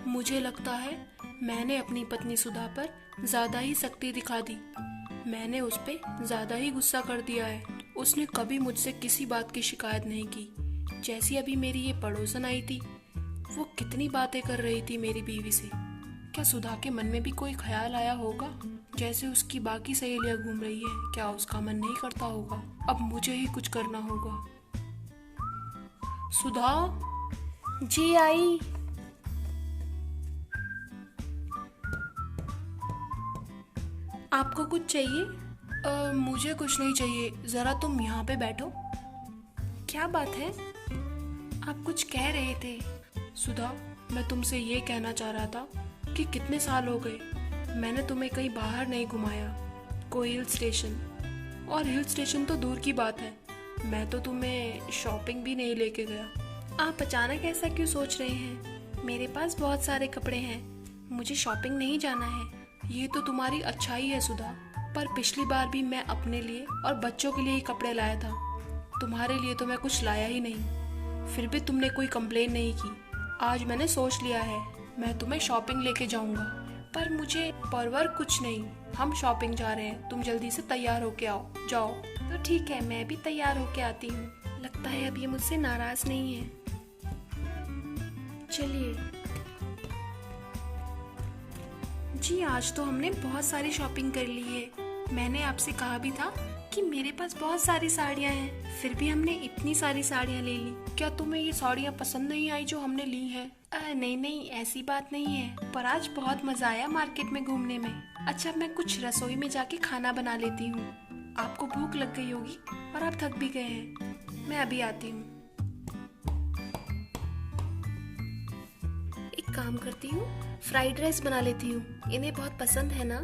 मुझे लगता है मैंने अपनी पत्नी सुधा पर ज्यादा ही सख्ती दिखा दी। मैंने उस पे ज्यादा ही गुस्सा कर दिया है। उसने कभी मुझसे किसी बात की शिकायत नहीं की। जैसी अभी मेरी ये पड़ोसन आई थी, वो कितनी बातें कर रही थी मेरी बीवी से। क्या सुधा के मन में भी कोई ख्याल आया होगा? जैसे उसकी बाकी सहेलियां घूम रही है, क्या उसका मन नहीं करता होगा? अब मुझे ही कुछ करना होगा। सुधा। जी आई। आपको कुछ चाहिए? मुझे कुछ नहीं चाहिए, जरा तुम यहाँ पे बैठो। क्या बात है? आप कुछ कह रहे थे। सुधा, मैं तुमसे ये कहना चाह रहा था कि कितने साल हो गए मैंने तुम्हें कहीं बाहर नहीं घुमाया, कोई हिल स्टेशन। और हिल स्टेशन तो दूर की बात है, मैं तो तुम्हें शॉपिंग भी नहीं लेके गया। आप अचानक ऐसा क्यों सोच रहे हैं? मेरे पास बहुत सारे कपड़े हैं, मुझे शॉपिंग नहीं जाना है। ये तो तुम्हारी अच्छाई है सुधा, पर पिछली बार भी मैं अपने लिए और बच्चों के लिए ही कपड़े लाया था। तुम्हारे लिए तो मैं कुछ लाया ही नहीं, फिर भी तुमने कोई कंप्लेन नहीं की। आज मैंने सोच लिया है, मैं तुम्हें शॉपिंग लेके जाऊंगा। पर मुझे परवर कुछ नहीं, हम शॉपिंग जा रहे हैं। तुम जल्दी से तैयार होके आओ, जाओ। तो ठीक है, मैं भी तैयार होके आती हूँ। लगता है अब ये मुझसे नाराज नहीं है। चलिए। जी, आज तो हमने बहुत सारी शॉपिंग कर ली है। मैंने आपसे कहा भी था कि मेरे पास बहुत सारी साड़ियाँ हैं, फिर भी हमने इतनी सारी साड़ियाँ ले ली। क्या तुम्हें ये साड़ियाँ पसंद नहीं आई जो हमने ली हैं? नहीं नहीं, ऐसी बात नहीं है, पर आज बहुत मजा आया मार्केट में घूमने में। अच्छा, मैं कुछ रसोई में जाके खाना बना लेती हूँ। आपको भूख लग गई होगी और आप थक भी गए हैं। मैं अभी आती हूँ। एक काम करती हूँ, फ्राइड राइस बना लेती हूँ। इन्हें बहुत पसंद है ना।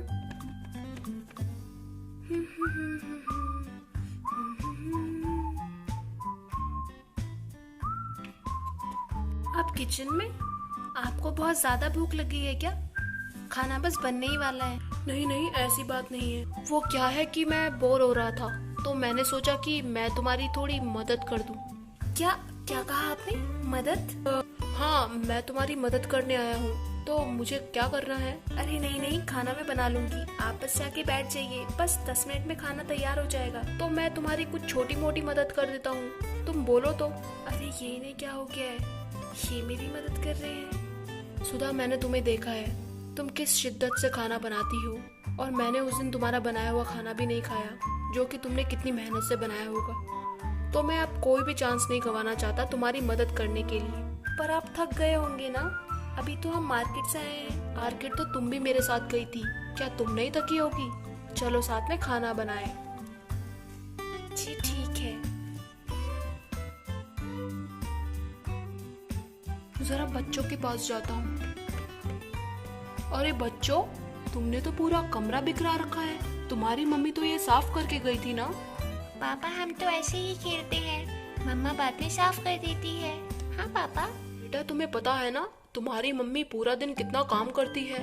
आप किचन में? आपको बहुत ज्यादा भूख लगी है क्या? खाना बस बनने ही वाला है। नहीं नहीं, ऐसी बात नहीं है। वो क्या है कि मैं बोर हो रहा था, तो मैंने सोचा कि मैं तुम्हारी थोड़ी मदद कर दूं। क्या क्या कहा आपने? मदद? हाँ, मैं तुम्हारी मदद करने आया हूँ। तो मुझे क्या करना है? अरे नहीं नहीं, खाना मैं बना लूंगी, आप बस जाके बैठ जाइए। बस 10 मिनट में खाना तैयार हो जाएगा। तो मैं तुम्हारी कुछ छोटी मोटी मदद कर देता हूँ, तुम बोलो तो। अरे ये इन्हें क्या हो गया है? ये मेरी मदद कर रहे हैं। सुधा, मैंने तुम्हें देखा है, तुम किस शिद्दत से खाना बनाती हो। और मैंने उस दिन तुम्हारा बनाया हुआ खाना भी नहीं खाया, जो कि तुमने कितनी मेहनत से बनाया होगा। तो मैं अब कोई भी चांस नहीं गंवाना चाहता तुम्हारी मदद करने के लिए। पर आप थक गए होंगे ना, अभी तो हम मार्केट से आए हैं। मार्केट तो तुम भी मेरे साथ गई थी, क्या तुम नहीं थकी होगी? चलो साथ में खाना बनाए। जी ठीक है। जरा बच्चों के पास जाता हूँ। अरे बच्चों, तुमने तो पूरा कमरा बिखरा रखा है। तुम्हारी मम्मी तो ये साफ करके गई थी ना? पापा, हम तो ऐसे ही खेलते हैं, मम्मा बाद में साफ कर देती है। हाँ पापा। बेटा, तुम्हें पता है ना, तुम्हारी मम्मी पूरा दिन कितना काम करती है।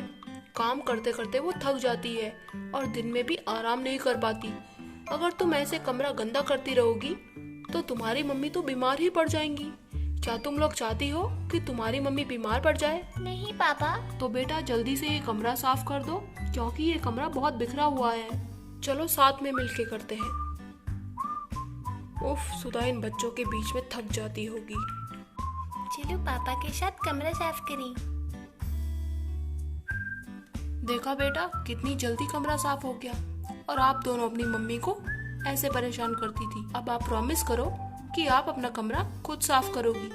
काम करते करते वो थक जाती है और दिन में भी आराम नहीं कर पाती। अगर तुम ऐसे कमरा गंदा करती रहोगी तो तुम्हारी मम्मी तो बीमार ही पड़ जाएंगी। क्या तुम लोग चाहती हो कि तुम्हारी मम्मी बीमार पड़ जाए? नहीं पापा। तो बेटा जल्दी से ये कमरा साफ कर दो, क्योंकि ये कमरा बहुत बिखरा हुआ है। चलो साथ में मिलके करते हैं। उफ, सुधा इन बच्चों के बीच में थक जाती होगी। चलो पापा के साथ कमरा साफ करें। देखा बेटा, कितनी जल्दी कमरा साफ हो गया। और आप दोनों अपनी मम्मी को ऐसे परेशान करती थी। अब आप प्रॉमिस करो कि आप अपना कमरा खुद साफ करोगी।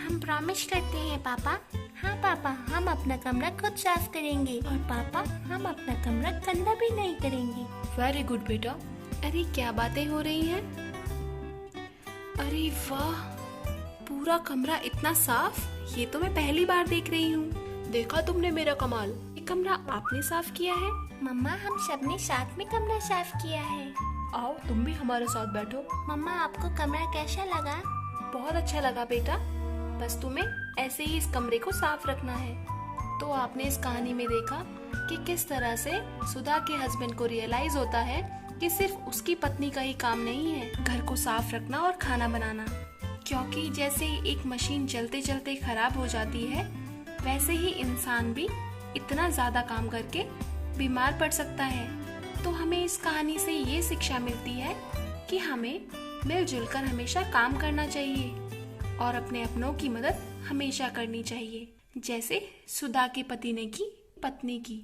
हम प्रॉमिस करते हैं पापा। हाँ पापा, हम अपना कमरा खुद साफ करेंगे। और पापा, हम अपना कमरा गंदा भी नहीं करेंगे। वेरी गुड बेटा। अरे क्या बातें हो रही हैं? अरे वाह, पूरा कमरा इतना साफ, ये तो मैं पहली बार देख रही हूँ। देखा तुमने मेरा कमाल? ये कमरा आपने साफ किया है? मम्मा, हम सबने साथ में कमरा साफ किया है। आओ तुम भी हमारे साथ बैठो। मम्मा, आपको कमरा कैसा लगा? बहुत अच्छा लगा बेटा, बस तुम्हें ऐसे ही इस कमरे को साफ रखना है। तो आपने इस कहानी में देखा कि किस तरह से सुधा के हस्बैंड को रियलाइज होता है कि सिर्फ उसकी पत्नी का ही काम नहीं है घर को साफ रखना और खाना बनाना। क्योंकि जैसे एक मशीन चलते चलते खराब हो जाती है, वैसे ही इंसान भी इतना ज्यादा काम करके बीमार पड़ सकता है। तो हमें इस कहानी से ये शिक्षा मिलती है कि हमें मिलजुल कर हमेशा काम करना चाहिए और अपने अपनों की मदद हमेशा करनी चाहिए, जैसे सुधा के पति ने की पत्नी की।